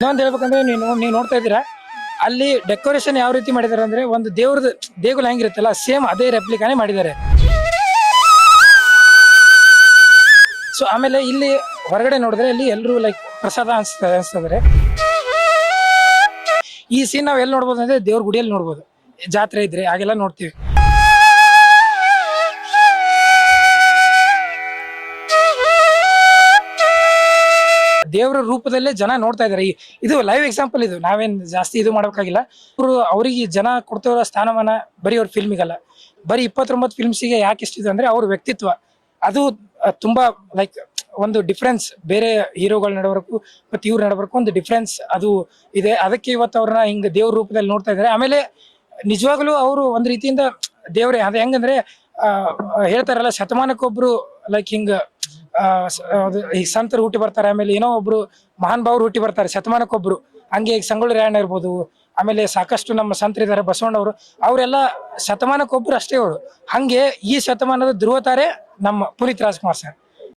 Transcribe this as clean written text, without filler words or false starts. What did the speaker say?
ಇನ್ನೊಂದು ಹೇಳ್ಬೇಕಂದ್ರೆ ನೀವು ನೋಡ್ತಾ ಇದ್ದೀರಾ ಅಲ್ಲಿ ಡೆಕೋರೇಷನ್ ಯಾವ ರೀತಿ ಮಾಡಿದ್ದಾರೆ ಅಂದ್ರೆ ಒಂದು ದೇವ್ರದ್ದು ದೇಗುಲ ಹೆಂಗಿರುತ್ತಲ್ಲ ಸೇಮ್ ಅದೇ ರೆಪ್ಲಿಕಾನೇ ಮಾಡಿದ್ದಾರೆ. ಸೊ ಆಮೇಲೆ ಇಲ್ಲಿ ಹೊರಗಡೆ ನೋಡಿದ್ರೆ ಇಲ್ಲಿ ಎಲ್ಲರೂ ಲೈಕ್ ಪ್ರಸಾದ ಅನ್ಸ್ತಿದ್ದಾರೆ. ಈ ಸೀನ್ ನಾವ್ ಎಲ್ಲಿ ನೋಡ್ಬೋದು ಅಂದ್ರೆ ದೇವ್ರ ಗುಡಿಯಲ್ಲಿ ನೋಡ್ಬೋದು, ಜಾತ್ರೆ ಇದ್ರೆ ಹಾಗೆಲ್ಲ ನೋಡ್ತೀವಿ. ದೇವರ ರೂಪದಲ್ಲೇ ಜನ ನೋಡ್ತಾ ಇದಾರೆ. ಇದು ಲೈವ್ ಎಕ್ಸಾಂಪಲ್, ಇದು ನಾವೇನ್ ಜಾಸ್ತಿ ಇದು ಮಾಡ್ಬೇಕಾಗಿಲ್ಲ. ಅವರಿಗೆ ಜನ ಕೊಡ್ತಿರೋ ಸ್ಥಾನಮಾನ ಬರೀ ಅವ್ರ ಫಿಲ್ಮಿಗಲ್ಲ, ಬರೀ 29 ಫಿಲ್ಮ್ಸಿಗೆ ಯಾಕೆ ಇಷ್ಟಿದೆ ಅಂದ್ರೆ ಅವ್ರ ವ್ಯಕ್ತಿತ್ವ ಅದು ತುಂಬಾ ಲೈಕ್ ಒಂದು ಡಿಫ್ರೆನ್ಸ್ ಬೇರೆ ಹೀರೋಗಳ ನಡವರ್ಕು ಮತ್ತೆ ಇವ್ರ ನಡವರ್ಕು ಒಂದು ಡಿಫ್ರೆನ್ಸ್ ಅದು ಇದೆ. ಅದಕ್ಕೆ ಇವತ್ತು ಅವ್ರನ್ನ ಹಿಂಗ ದೇವ್ರ ರೂಪದಲ್ಲಿ ನೋಡ್ತಾ ಇದಾರೆ. ಆಮೇಲೆ ನಿಜವಾಗ್ಲೂ ಅವರು ಒಂದ್ ರೀತಿಯಿಂದ ದೇವ್ರೆ ಅದ ಹೆಂಗಂದ್ರೆ ಹೇಳ್ತಾರಲ್ಲ ಶತಮಾನಕ್ಕೊಬ್ರು ಲೈಕ್ ಹಿಂಗ ಈ ಸಂತರು ಹುಟ್ಟಿ ಬರ್ತಾರೆ, ಆಮೇಲೆ ಏನೋ ಒಬ್ರು ಮಹಾನ್ ಭಾವರು ಹುಟ್ಟಿ ಬರ್ತಾರೆ ಶತಮಾನಕ್ಕೊಬ್ರು. ಹಂಗೆ ಈಗ ಸಂಗೊಳ್ಳಿ ರಾಯಣ್ಣ ಇರ್ಬೋದು, ಆಮೇಲೆ ಸಾಕಷ್ಟು ನಮ್ಮ ಸಂತರಿದ್ದಾರೆ ಬಸವಣ್ಣವರು, ಅವರೆಲ್ಲ ಶತಮಾನಕ್ಕೊಬ್ರು ಅಷ್ಟೇ ಅವರು. ಹಂಗೆ ಈ ಶತಮಾನದ ಧ್ರುವ ತಾರೆ ನಮ್ಮ ಪುನೀತ್ ರಾಜ್ಕುಮಾರ್ ಸರ್.